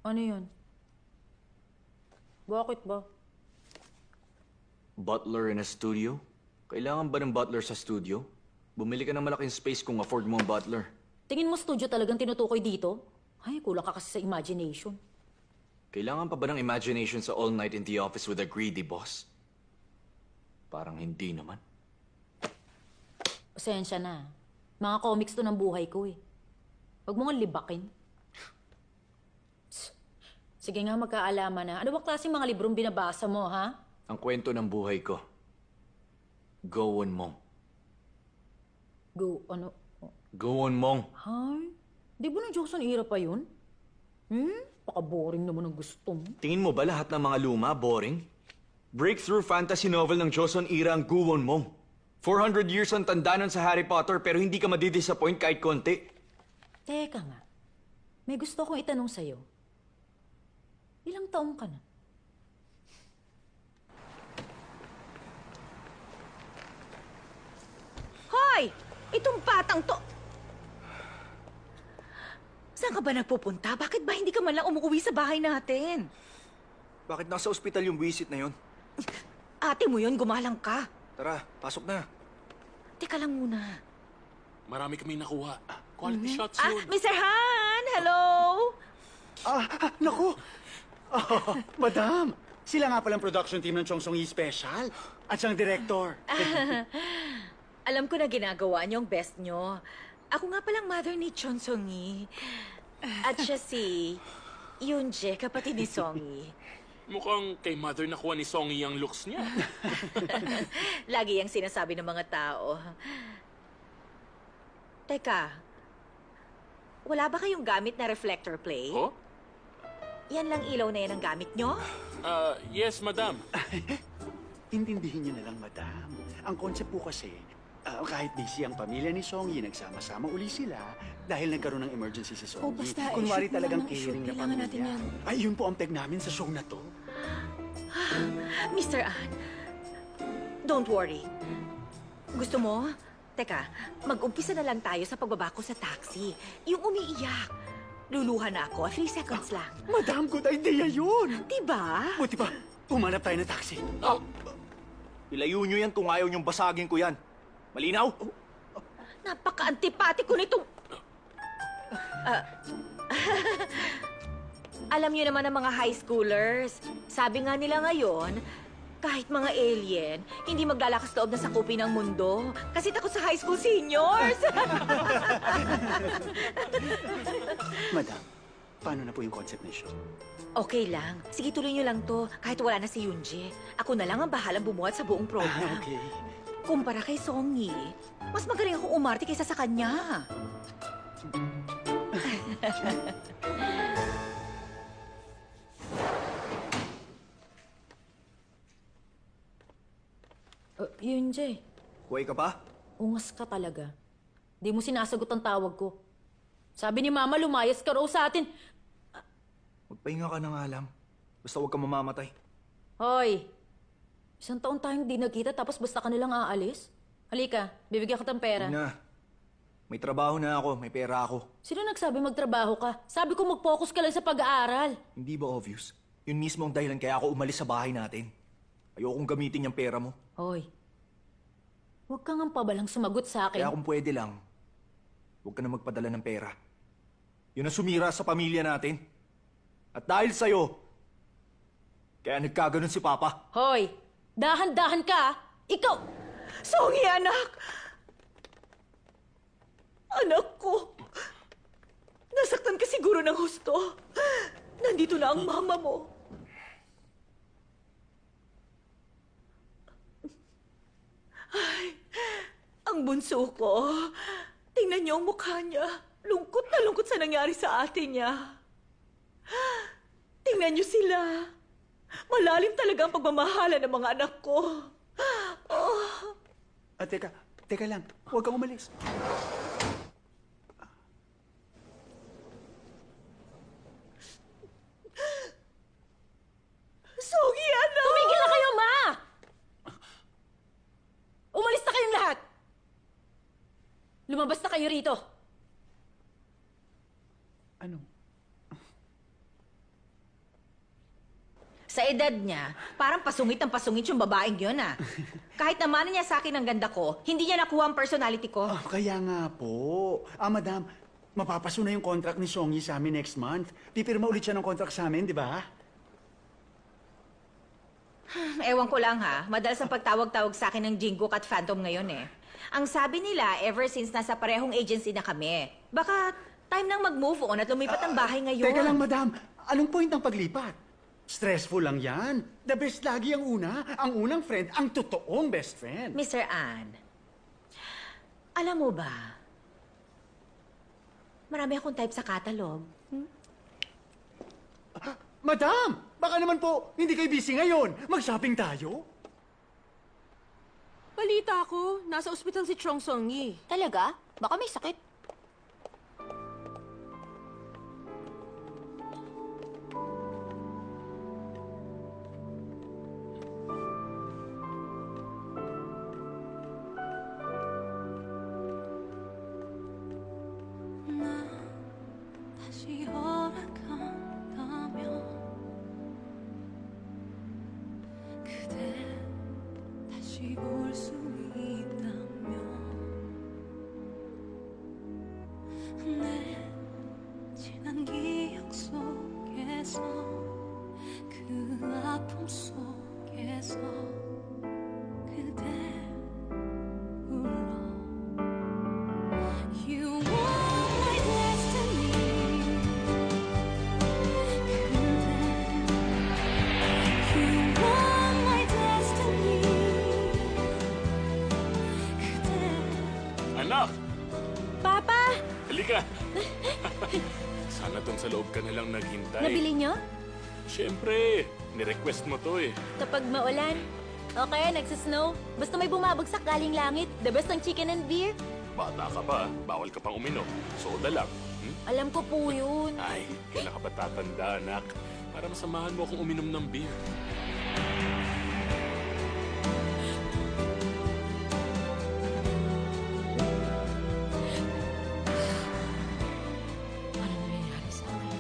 Ano yun? Bakit ba? Butler in a studio? Kailangan ba ng butler sa studio? Bumili ka ng malaking space kung afford mo ang butler. Tingin mo studio talagang tinutukoy dito? Ay, kulang ka kasi sa imagination. Kailangan pa ba ng imagination sa all night in the office with a greedy boss? Parang hindi naman. Pasensya na. Mga comics to ng buhay ko eh. Huwag mo nga libakin. Sige nga, magkaalaman na. Ano ba klaseng mga librong binabasa mo, ha? Ang kwento ng buhay ko. Gowon Mong. Ano? Gowon Mong. Hay? Di ba na Johnson era pa yun? Paka-boring naman ang gusto mo. Tingin mo ba lahat ng mga luma, boring? Breakthrough fantasy novel ng Joseon era ang Gowon Mong. 400 years ang tanda nun sa Harry Potter pero hindi ka madidisappoint kahit konti. Teka nga. May gusto kong itanong sa'yo. Ilang taong ka na? Itong batang to... Saan ka ba nagpupunta? Bakit ba hindi ka man lang umuwi sa bahay natin? Bakit nasa ospital yung wisit na yon? Ate mo yun, gumalang ka. Tara, pasok na. Teka lang muna. Marami kami nakuha. Quality shots Ah, yun. Mr. Han! Hello! Naku! Madam! Sila nga palang production team ng Chong Song Yi Special. At siyang director. Alam ko na ginagawa niyo ang best niyo. Ako nga palang mother ni Chon Song-yi. At siya si Yoonjae, kapatid ni Song-yi. Mukhang kay mother nakuha ni Songy ang looks niya. Lagi yung sinasabi ng mga tao. Teka, wala ba kayong gamit na reflector plate? Oh? Yan lang ilaw na yan ang gamit nyo? Yes, madam. Intindihin niyo na lang, madam. Ang concept po kasi, kahit busy ang pamilya ni Song Yi, nagsama-sama uli sila dahil nagkaroon ng emergency si Song Yi. basta, Kunwari shoot mo talagang lang ng shoot. caring na Kailangan natin pamilya. yan. Ay, yun po ang peg namin sa show na to. Mr. An, don't worry. Gusto mo? Teka, mag-umpisa na lang tayo sa pagbaba ko sa taxi. Yung umiiyak. Luluha na ako. 3 seconds lang. Madam, good idea yun! Diba? Buti pa, humanap tayo ng taxi. Ilayo nyo yan kung ayaw nyong basagin ko yan. Malinaw? Napaka-antipati ko nitong... Alam niyo naman ang mga high schoolers. Sabi nga nila ngayon, kahit mga alien, hindi maglalakas loob na sakupin ng mundo. Kasi takot sa high school seniors. Madam, paano na po yung concept ng show? Okay lang. Sige, tuloy niyo lang to. Kahit wala na si Yoonjae. Ako na lang ang bahalang bumuhat sa buong program. Okay. Kumpara kay Song-yi, mas magaling akong umarte kaysa sa kanya. Yoonjae, Huwag ka pa? ungas ka talaga. Di mo sinasagot ang tawag ko. Sabi ni Mama, lumayas ka raw sa atin. Magpahinga ka na nga lang. Basta huwag ka mamamatay. Hoy, 1 taon tayong di nagkita tapos basta ka nilang aalis? Halika, bibigyan ka ng pera. Na. May trabaho na ako, may pera ako. Sino nagsabi magtrabaho ka? Sabi ko mag-focus ka lang sa pag-aaral. Hindi ba obvious? Yun mismo ang dahilan kaya ako umalis sa bahay natin. Ayokong gamitin yung pera mo. Hoy, huwag kang ang pabalang sumagot sa akin. Kaya kung pwede lang, huwag ka na magpadala ng pera. Yun ang sumira sa pamilya natin. At dahil sa'yo, kaya nagkaganon si Papa. Hoy, dahan-dahan ka. Ikaw! Song-yi, anak! Anak ko! Nasaktan ka siguro ng husto. Nandito na ang mama mo. Ay, ang bunso ko. Tingnan niyo ang mukha niya. Lungkot na lungkot sa nangyari sa ate niya. Tingnan niyo sila. Malalim talaga ang pagmamahala ng mga anak ko. Oh. Teka lang. Huwag kang umalis. Song-yi, anak! Tumigil na kayo, Ma! Umalis na kayong lahat! Lumabas na kayo rito. Ano? Sa edad niya, parang pasungit ang pasungit yung babaeng yun, ah. Kahit naman niya sa akin ang ganda ko, hindi niya nakuha ang personality ko. Kaya nga po. Madam, mapapaso na yung contract ni Song Yi sa amin next month. Pipirma ulit siya ng contract sa amin, di ba? Ewan ko lang, ha. Madalas ang pagtawag-tawag sa akin ng Jinggook at Phantom ngayon, eh. Ang sabi nila, ever since nasa parehong agency na kami, baka time nang mag-move on at lumipat ang bahay ngayon. Teka lang, madam. Anong point ng paglipat? Stressful lang yan. The best lagi ang una. Ang unang friend, ang totoong best friend. Mr. An, alam mo ba, marami akong type sa catalog. Madam! Baka naman po, hindi kayo busy ngayon. Mag-shopping tayo? Balita ko, nasa ospital si Chong Song-yi. Talaga? Baka may sakit. Anak! Papa! Halika! Sana dun sa loob ka na lang naghintay. Nabili nyo? Siyempre, nirequest mo to eh. Kapag maulan. O kaya nagsasnow. Basta may bumabagsak galing langit. The best ng chicken and beer. Bata ka pa, bawal ka pang uminom. Soda lang. Hmm? Alam ko po yun. Ay, kailan ka ba tatanda, anak? Para masamahan mo akong uminom ng beer. Ano nangyayari sa akin?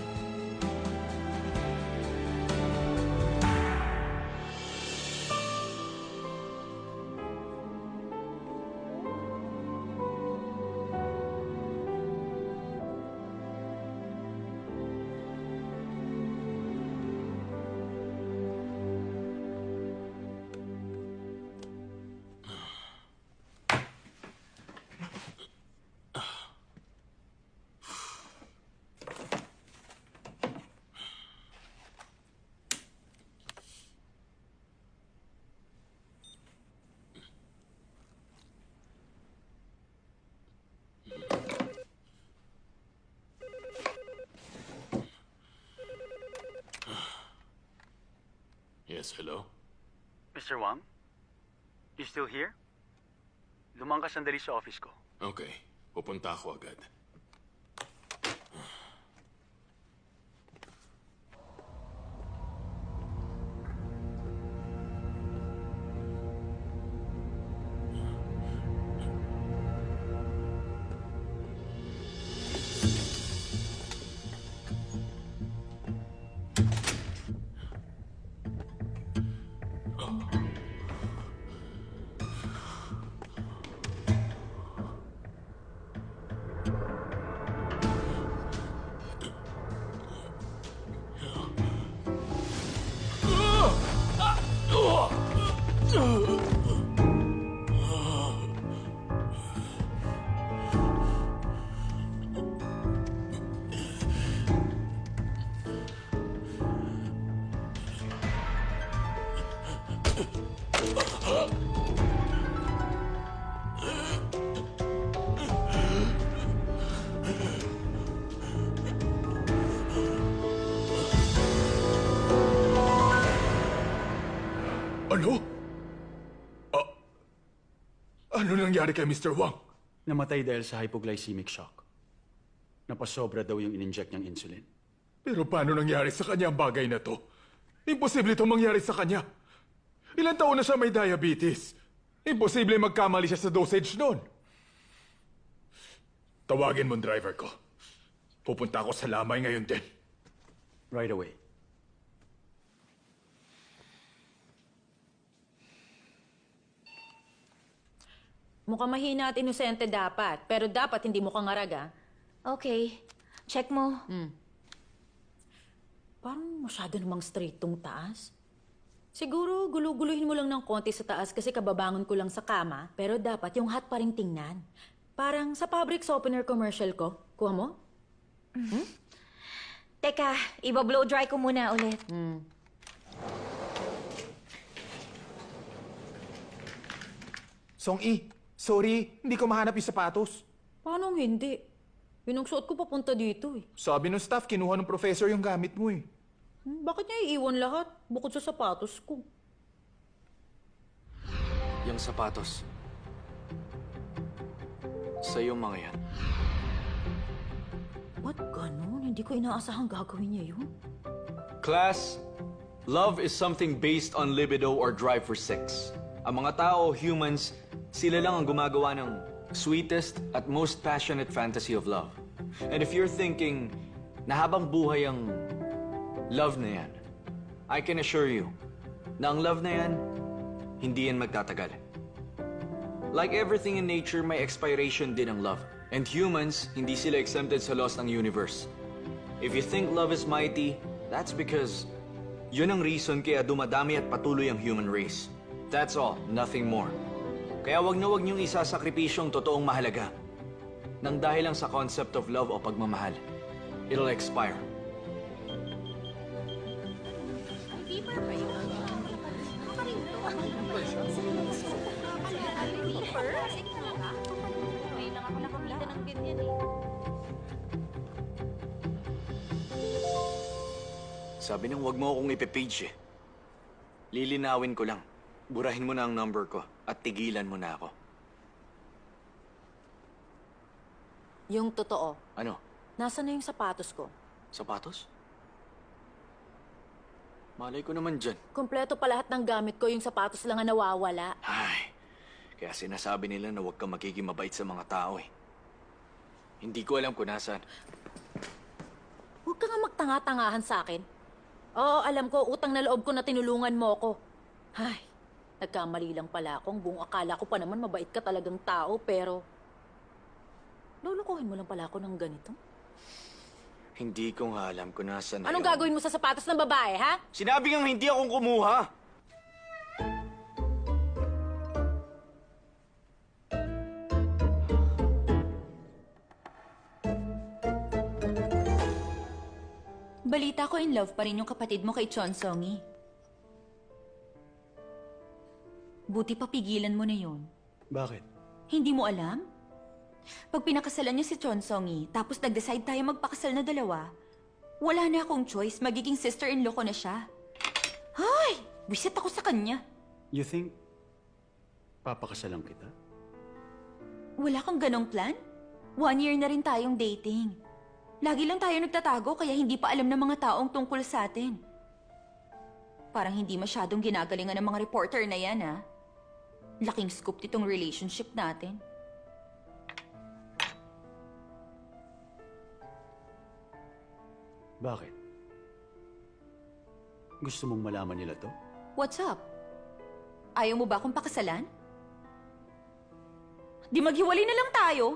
Yes, hello? Mr. Wang? You still here? Lumang ka sandali sa office ko. Okay, pupunta ako agad. Ano? Ano nangyari kay Mr. Wang? Namatay dahil sa hypoglycemic shock. Napasobra daw yung in-inject niyang insulin. Pero paano nangyari sa kanya ang bagay na to? Imposible itong mangyari sa kanya. Ilang taon na siya may diabetes. Imposible magkamali siya sa dosage noon. Tawagin mo ang driver ko. Pupunta ako sa lamay ngayon din. Right away. Mukhang mahina at inosente dapat. Pero dapat hindi mo kangaraga. Okay. Check mo. Parang masyado namang straight tong taas. Siguro guluguluhin mo lang ng konti sa taas kasi kababangon ko lang sa kama. Pero dapat yung hot pa rin tingnan. Parang sa fabric softener commercial ko. Kuha mo? Teka, iba-blow dry ko muna ulit. Song-i, sorry, hindi ko mahanap yung sapatos. Paano hindi? Yun ang suot ko papunta dito eh. Sabi ng staff, kinuha ng professor yung gamit mo eh. Bakit niya iiwan lahat? Bukod sa sapatos ko. Yung sapatos. Sa'yo mga yan. Ba't ganun? Hindi ko inaasahang gagawin niya yun. Class, love is something based on libido or drive for sex. Ang mga tao, humans, sila lang ang gumagawa ng sweetest at most passionate fantasy of love. And if you're thinking na habang buhay ang love na yan, I can assure you na ang love na yan, hindi yan magtatagal. Like everything in nature, may expiration din ang love. And humans, hindi sila exempted sa laws ng universe. If you think love is mighty, that's because yun ang reason kaya dumadami at patuloy ang human race. That's all, nothing more. Kaya wag niyong isasakripisyong totoong mahalaga. Nang dahil lang sa concept of love o pagmamahal. It'll expire. Sabi nang wag mo akong ipipage eh. Lilinawin ko lang. Burahin mo na ang number ko at tigilan mo na ako. Yung totoo, Ano? nasa na yung sapatos ko? Sapatos? Malay ko naman dyan. Kompleto pa lahat ng gamit ko, yung sapatos lang ang nawawala. Ay, kaya sinasabi nila na huwag kang magiging mabait sa mga tao eh. Hindi ko alam kung nasaan. Huwag ka nga magtanga-tangahan sa akin. Oo, alam ko, utang na loob ko na tinulungan mo ko. Ay, nagkamali lang pala akong buong akala ko pa naman mabait ka talagang tao, pero... lulukuhin mo lang pala ako ng ganito. Hindi ko nga alam kung nasaan Anong gagawin mo sa sapatos ng babae, ha? Sinabi ngang hindi akong kumuha! Balita ko in love pa rin yung kapatid mo kay Chon Songi. Buti pa pigilan mo na yun. Bakit? Hindi mo alam? Pag pinakasalan niya si Chon Songi, tapos nag-decide tayo magpakasal na dalawa, wala na akong choice, magiging sister-in-law ko na siya. Ay! Wisit ako sa kanya. You think papakasalan kita? Wala kang ganong plan? 1 year na rin tayong dating. Lagi lang tayo nagtatago kaya hindi pa alam ng mga taong tungkol sa atin. Parang hindi masyadong ginagalingan ng mga reporter na yan, ha? Laking scoop nitong relationship natin. Bakit? Gusto mong malaman nila to? What's up? Ayaw mo ba akong pakasalan? Di maghiwalay na lang tayo.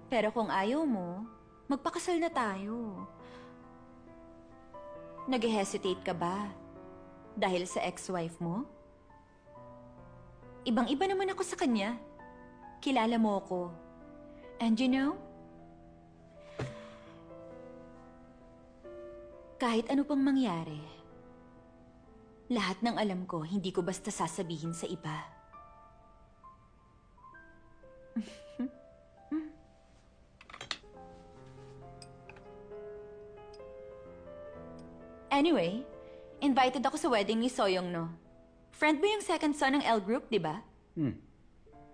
Pero kung ayaw mo, magpakasal na tayo. Nag-hesitate ka ba? Dahil sa ex-wife mo? Ibang-iba naman ako sa kanya. Kilala mo ako. And you know, kahit ano pang mangyari, lahat ng alam ko, hindi ko basta sasabihin sa iba. Anyway, invited ako sa wedding ni Soyoung, no? Friend mo yung second son ng L Group, di ba?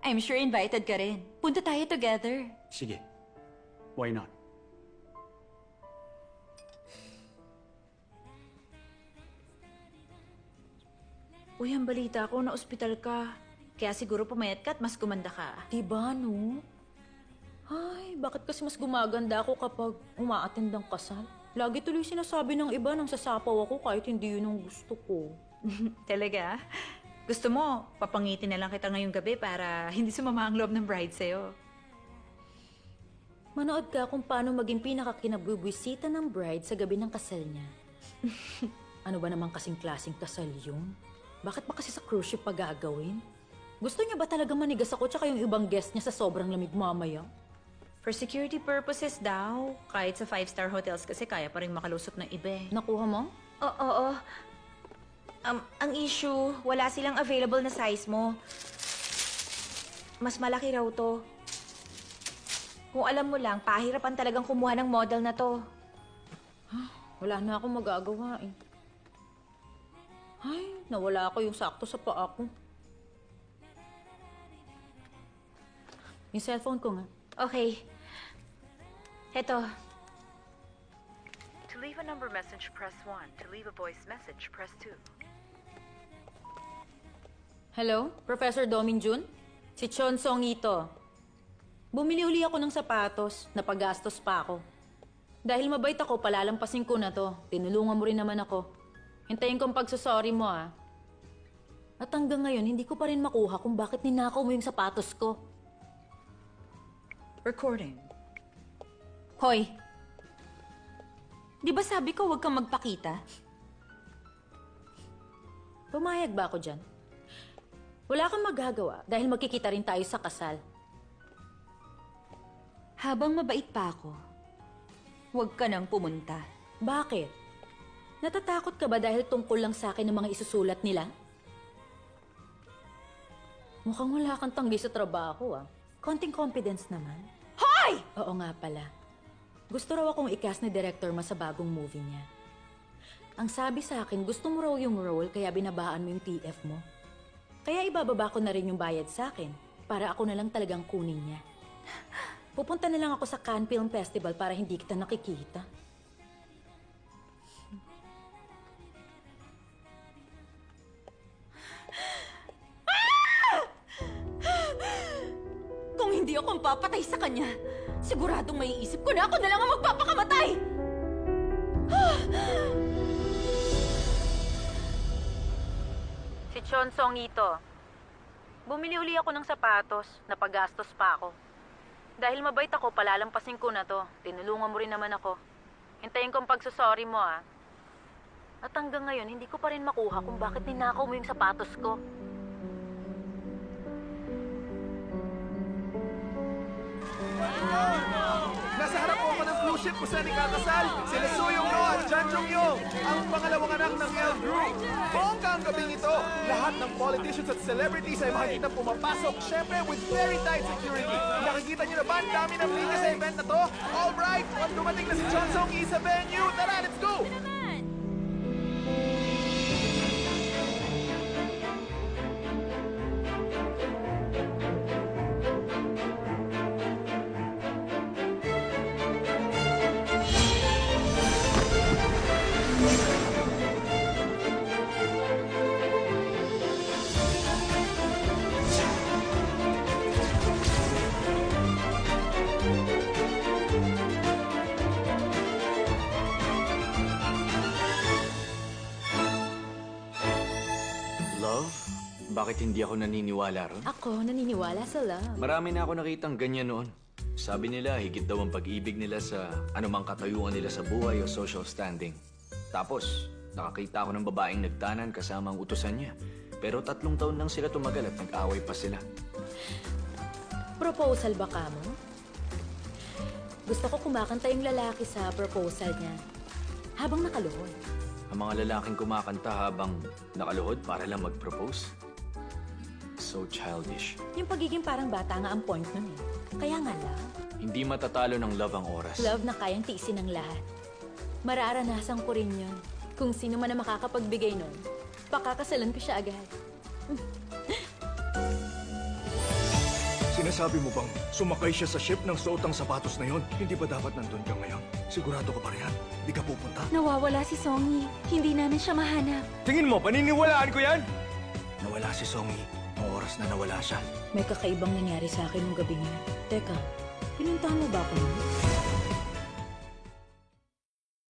I'm sure invited ka rin. Punta tayo together. Sige. Why not? Uy, ang balita ko na ospital ka. Kaya siguro pumayat ka at mas gumanda ka. Diba, no? Ay, bakit kasi mas gumaganda ako kapag umaattend ng kasal? Lagi tuloy sinasabi ng iba nang sasapaw ako kahit hindi yun ang gusto ko. Talaga? Gusto mo, papangitin na lang kita ngayong gabi para hindi sumama ang loob ng bride sa'yo. Manood ka kung paano maging pinakakinabubwisita ng bride sa gabi ng kasal niya. Ano ba namang kasing klaseng kasal yun? Bakit ba kasi sa cruise ship pa gagawin? Gusto niya ba talaga manigas ako tsaka yung ibang guest niya sa sobrang lamig mamaya? For security purposes daw. Kahit sa 5-star hotels kasi kaya pa rin makalusot ng iba eh. Nakuha mo? Oo. Ang issue, wala silang available na size mo. Mas malaki raw to. Kung alam mo lang, pahirapan talagang kumuha ng model na to. Wala na akong magagawa eh. Ay, nawala ako yung sakto sa paa ko. Yung cellphone ko nga. Okay. Heto. To leave a number message, press 1. To leave a voice message, press 2. Hello, Professor Dominjun? Si Chon Songi ito. Bumili uli ako ng sapatos, napagastos pa ako. Dahil mabait ako, palalampasin ko na to. Tinulungan mo rin naman ako. Hintayin kong pagsusorry mo ah. At hanggang ngayon, hindi ko pa rin makuha kung bakit ninakaw mo yung sapatos ko. Recording. Hoy! Di ba sabi ko huwag kang magpakita? Pumayag ba ako dyan? Wala kang magagawa dahil magkikita rin tayo sa kasal. Habang mabait pa ako, huwag ka nang pumunta. Bakit? Natatakot ka ba dahil tungkol lang sa akin ng mga isusulat nila? Mukhang wala kang tanggi sa trabaho ah. Konting confidence naman. Hoy! Oo nga pala. Gusto raw akong i-cast ni director mo sa bagong movie niya. Ang sabi sa akin, gusto mo raw yung role kaya binabaan mo yung TF mo. Kaya ibababa ko na rin yung bayad sa akin para ako na lang talagang kunin niya. Pupunta na lang ako sa Cannes Film Festival para hindi kita nakikita. Kung hindi ako papatay sa kanya, siguradong may isip ko na ako na lang ang magpapakamatay! Si Chon Song ito. Bumili uli ako ng sapatos, napagastos pa ako. Dahil mabait ako, palalampasin ko na to. Tinulungan mo rin naman ako. Hintayin ko ang pagsusorry mo, ah. At hanggang ngayon, hindi ko pa rin makuha kung bakit ninakaw mo yung sapatos ko. Nasa harap po ako ng cruise ship kung saan ikakasal. Sina Suyong No at Chan Jung Yo, ang pangalawang anak ng L Group. Bongga ang gabing ito. Lahat ng politicians at celebrities ay makikita pumapasok, syempre with very tight security. Nakikita niyo na ba ang dami ng linya sa event na to? Alright, pag dumating na si Chon Song Yi sa venue, tara, let's go! Love? Bakit hindi ako naniniwala ron? Ako, naniniwala sa love. Marami na ako nakitang ganyan noon. Sabi nila, higit daw ang pag-ibig nila sa anumang katayuan nila sa buhay o social standing. Tapos, nakakita ako ng babaeng nagtanan kasama ang utusan niya. Pero 3 taon lang sila tumagal at nag-away pa sila. Proposal ba ka mo? Gusto ko kumakanta yung lalaki sa proposal niya habang nakaluhod. Ang mga lalaking kumakanta habang nakaluhod para lang mag-propose? So childish. Yung pagiging parang bata nga ang point nun eh. Kaya nga love. Hindi matatalo ng love ang oras. Love na kayang tiisin ng lahat. Mararanasan ko rin yun. Kung sino man ang makakapagbigay nun, pakakasalan ko siya agad. Sinasabi mo bang sumakay siya sa ship ng suotang sapatos na yon? Hindi ba dapat nandun ka ngayon? Sigurado ka pa riyan? Di ka pupunta? Nawawala si Songy. Hindi namin siya mahanap. Tingin mo, paniniwalaan ko yan? Nawala si Songy. Ang oras na nawala siya. May kakaibang nangyari sa akin nung gabi niya. Teka, pinuntahan mo ba ako nun?